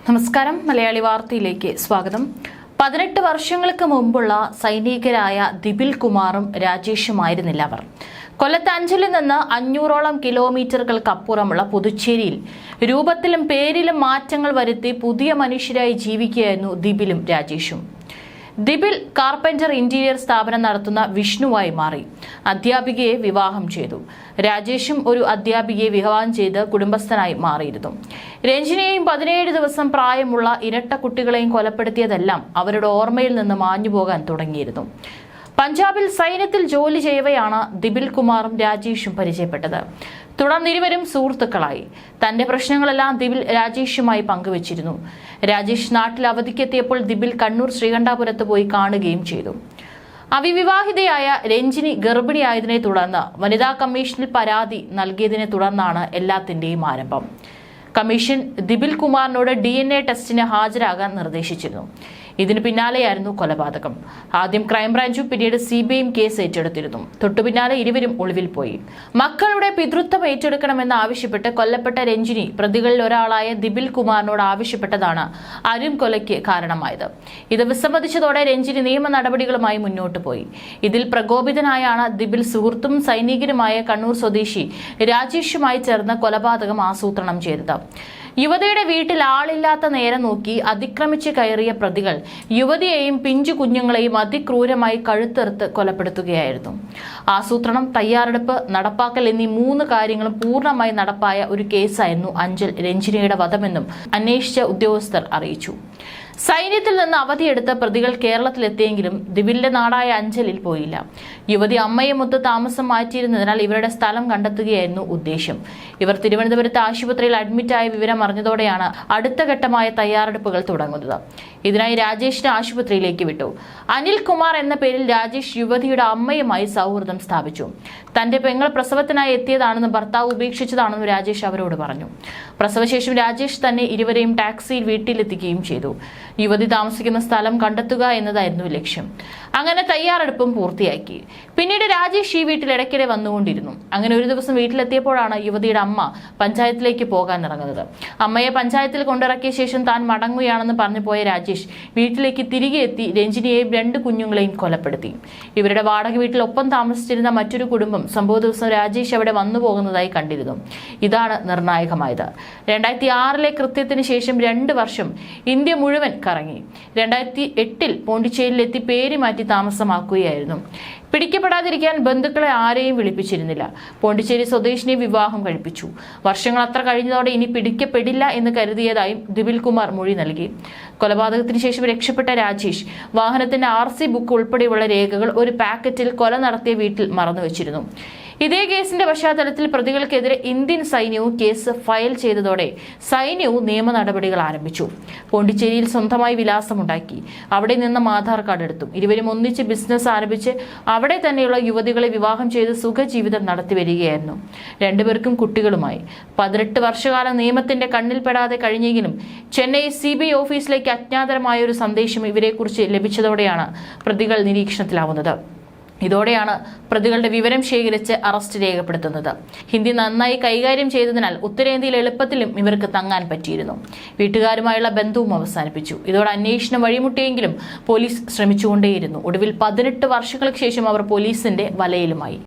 നമസ്കാരം, മലയാളി വാർത്തയിലേക്ക് സ്വാഗതം. 18 വർഷങ്ങൾക്ക് മുമ്പുള്ള സൈനികരായ ദിപിൽ കുമാറും രാജേഷുമായിരുന്നില്ല അവർ. കൊല്ലത്ത് അഞ്ചലിൽ നിന്ന് 500ഓളം കിലോമീറ്ററുകൾക്കപ്പുറമുള്ള പുതുച്ചേരിയിൽ രൂപത്തിലും പേരിലും മാറ്റങ്ങൾ വരുത്തി പുതിയ മനുഷ്യരായി ജീവിക്കുകയായിരുന്നു ദിപിലും രാജേഷും. ദിപിൽ കാർപ്പന്റർ ഇന്റീരിയർ സ്ഥാപനം നടത്തുന്ന വിഷ്ണുവായി മാറി. അധ്യാപികയെ വിവാഹം ചെയ്തു. രാജേഷും ഒരു അധ്യാപികയെ വിവാഹം ചെയ്ത് കുടുംബസ്ഥനായി മാറിയിരുന്നു. രഞ്ജിനിയെയും 17 ദിവസം പ്രായമുള്ള ഇരട്ട കുട്ടികളെയും കൊലപ്പെടുത്തിയതെല്ലാം അവരുടെ ഓർമ്മയിൽ നിന്ന് മാഞ്ഞുപോകാൻ തുടങ്ങിയിരുന്നു. പഞ്ചാബിൽ സൈന്യത്തിൽ ജോലി ചെയ്യവെയാണ് ദിപിൽ കുമാറും രാജേഷും പരിചയപ്പെട്ടത്. തുടർന്ന് ഇരുവരും സുഹൃത്തുക്കളായി. തന്റെ പ്രശ്നങ്ങളെല്ലാം ദിപിൽ രാജേഷുമായി പങ്കുവച്ചിരുന്നു. രാജേഷ് നാട്ടിൽ അവധിക്കെത്തിയപ്പോൾ ദിപിൽ കണ്ണൂർ ശ്രീകണ്ഠാപുരത്ത് പോയി കാണുകയും ചെയ്തു. അവിവാഹിതയായ രഞ്ജിനി ഗർഭിണിയായതിനെ തുടർന്ന് വനിതാ കമ്മീഷനിൽ പരാതി നൽകിയതിനെ തുടർന്നാണ് എല്ലാത്തിന്റെയും ആരംഭം. കമ്മീഷൻ ദിപിൽ കുമാറിനോട് DNA ടെസ്റ്റിന് ഹാജരാകാൻ നിർദ്ദേശിച്ചിരുന്നു. ഇതിന് പിന്നാലെയായിരുന്നു കൊലപാതകം. ആദ്യം ക്രൈംബ്രാഞ്ചും പിന്നീട് CBIയും കേസ് ഏറ്റെടുത്തിരുന്നു. തൊട്ടുപിന്നാലെ ഇരുവരും ഒളിവിൽ പോയി. മക്കളുടെ പിതൃത്വം ഏറ്റെടുക്കണമെന്ന് ആവശ്യപ്പെട്ട് കൊല്ലപ്പെട്ട രഞ്ജിനി പ്രതികളിൽ ഒരാളായ ദിപിൽ കുമാറിനോട് ആവശ്യപ്പെട്ടതാണ് അരും കൊലയ്ക്ക് കാരണമായത്. ഇത് വിസമ്മതിച്ചതോടെ രഞ്ജിനി നിയമ നടപടികളുമായി മുന്നോട്ട് പോയി. ഇതിൽ പ്രകോപിതനായാണ് ദിപിൽ സുഹൃത്തും സൈനികനുമായ കണ്ണൂർ സ്വദേശി രാജേഷുമായി ചേർന്ന് കൊലപാതകം ആസൂത്രണം ചെയ്തത്. യുവതിയുടെ വീട്ടിൽ ആളില്ലാത്ത നേരം നോക്കി അതിക്രമിച്ച് കയറിയ പ്രതികൾ യുവതിയെയും പിഞ്ചു കുഞ്ഞുങ്ങളെയും അതിക്രൂരമായി കഴുത്തെറുത്ത് കൊലപ്പെടുത്തുകയായിരുന്നു. ആസൂത്രണം, തയ്യാറെടുപ്പ്, നടപ്പാക്കൽ എന്നീ 3 കാര്യങ്ങളും പൂർണ്ണമായി നടപ്പായ ഒരു കേസായിരുന്നു അഞ്ചൽ രഞ്ജിനിയുടെ വധമെന്നും അന്വേഷിച്ച ഉദ്യോഗസ്ഥർ അറിയിച്ചു. സൈന്യത്തിൽ നിന്ന് അവധിയെടുത്ത പ്രതികൾ കേരളത്തിലെത്തിയെങ്കിലും ദിപിലിന്റെ നാടായ അഞ്ചലിൽ പോയില്ല. യുവതി അമ്മയെ മൊത്ത് താമസം മാറ്റിയിരുന്നതിനാൽ ഇവരുടെ സ്ഥലം കണ്ടെത്തുകയായിരുന്നു ഉദ്ദേശം. ഇവർ തിരുവനന്തപുരത്ത് ആശുപത്രിയിൽ അഡ്മിറ്റായ വിവരം അറിഞ്ഞതോടെയാണ് അടുത്ത ഘട്ടമായ തയ്യാറെടുപ്പുകൾ തുടങ്ങുന്നത്. ഇതിനായി രാജേഷിനെ ആശുപത്രിയിലേക്ക് വിട്ടു. അനിൽ കുമാർ എന്ന പേരിൽ രാജേഷ് യുവതിയുടെ അമ്മയുമായി സൗഹൃദം സ്ഥാപിച്ചു. തന്റെ പെങ്ങൾ പ്രസവത്തിനായി എത്തിയതാണെന്നും ഭർത്താവ് ഉപേക്ഷിച്ചതാണെന്നും രാജേഷ് അവരോട് പറഞ്ഞു. പ്രസവശേഷം രാജേഷ് തന്നെ ഇരുവരെയും ടാക്സിയിൽ വീട്ടിലെത്തിക്കുകയും ചെയ്തു. യുവതി താമസിക്കുന്ന സ്ഥലം കണ്ടെത്തുക എന്നതായിരുന്നു ലക്ഷ്യം. അങ്ങനെ തയ്യാറെടുപ്പും പൂർത്തിയാക്കി. പിന്നീട് രാജേഷ് ഈ വീട്ടിൽ ഇടയ്ക്കിടെ വന്നുകൊണ്ടിരുന്നു. അങ്ങനെ ഒരു ദിവസം വീട്ടിലെത്തിയപ്പോഴാണ് യുവതിയുടെ അമ്മ പഞ്ചായത്തിലേക്ക് പോകാൻ ഇറങ്ങുന്നത്. അമ്മയെ പഞ്ചായത്തിൽ കൊണ്ടിറക്കിയ ശേഷം താൻ മടങ്ങുകയാണെന്ന് പറഞ്ഞു പോയ രാജേഷ് വീട്ടിലേക്ക് തിരികെ എത്തി രഞ്ജിനിയെയും 2 കുഞ്ഞുങ്ങളെയും കൊലപ്പെടുത്തി. ഇവരുടെ വാടക വീട്ടിൽ ഒപ്പം താമസിച്ചിരുന്ന മറ്റൊരു കുടുംബം സംഭവ ദിവസം രാജേഷ് അവിടെ വന്നു പോകുന്നതായി കണ്ടിരുന്നു. ഇതാണ് നിർണായകമായത്. 2006 കൃത്യത്തിന് ശേഷം 2 വർഷം ഇന്ത്യ മുഴുവൻ കറങ്ങി. 2008 പോണ്ടിച്ചേരിയിലെത്തി പേര് മാറ്റി താമസമാക്കുകയായിരുന്നു. പിടിക്കപ്പെടാതിരിക്കാൻ ബന്ധുക്കളെ ആരെയും വിളിപ്പിച്ചിരുന്നില്ല. പോണ്ടിച്ചേരി സ്വദേശിനെ വിവാഹം കഴിപ്പിച്ചു. വർഷങ്ങൾ അത്ര കഴിഞ്ഞതോടെ ഇനി പിടിക്കപ്പെടില്ല എന്ന് കരുതിയതായും ദിപിൽ കുമാർ മൊഴി നൽകി. കൊലപാതകത്തിന് ശേഷം രക്ഷപ്പെട്ട രാജേഷ് വാഹനത്തിന്റെ RC ബുക്ക് ഉൾപ്പെടെയുള്ള രേഖകൾ ഒരു പാക്കറ്റിൽ കൊല നടത്തിയ വീട്ടിൽ മറന്നുവെച്ചിരുന്നു. ഇതേ കേസിന്റെ പശ്ചാത്തലത്തിൽ പ്രതികൾക്കെതിരെ ഇന്ത്യൻ സൈന്യവും കേസ് ഫയൽ ചെയ്തതോടെ സൈന്യവും നിയമ നടപടികൾ ആരംഭിച്ചു. പോണ്ടിച്ചേരിയിൽ സ്വന്തമായി വിലാസമുണ്ടാക്കി. അവിടെ നിന്നും ആധാർ കാർഡ് എടുത്തു. ഇരുവരും ഒന്നിച്ച് ബിസിനസ് ആരംഭിച്ച് അവിടെ തന്നെയുള്ള യുവതികളെ വിവാഹം ചെയ്ത് സുഖജീവിതം നടത്തി വരികയായിരുന്നു. 2 പേർക്കും കുട്ടികളുമായി. 18 വർഷകാലം നിയമത്തിന്റെ കണ്ണിൽപ്പെടാതെ കഴിഞ്ഞെങ്കിലും ചെന്നൈ CBI ഓഫീസിലേക്ക് അജ്ഞാതരമായ ഒരു സന്ദേശം ഇവരെക്കുറിച്ച് ലഭിച്ചതോടെയാണ് പ്രതികൾ നിരീക്ഷണത്തിലാവുന്നത്. ഇതോടെയാണ് പ്രതികളുടെ വിവരം ശേഖരിച്ച് അറസ്റ്റ് രേഖപ്പെടുത്തുന്നത്. ഹിന്ദി നന്നായി കൈകാര്യം ചെയ്തതിനാൽ ഉത്തരേന്ത്യയിൽ എളുപ്പത്തിലും ഇവർക്ക് തങ്ങാൻ പറ്റിയിരുന്നു. വീട്ടുകാരുമായുള്ള ബന്ധവും അവസാനിപ്പിച്ചു. ഇതോടെ അന്വേഷണം വഴിമുട്ടിയെങ്കിലും പോലീസ് ശ്രമിച്ചുകൊണ്ടേയിരുന്നു. ഒടുവിൽ 18 വർഷങ്ങൾക്ക് ശേഷം അവർ പോലീസിന്റെ വലയിലുമായി.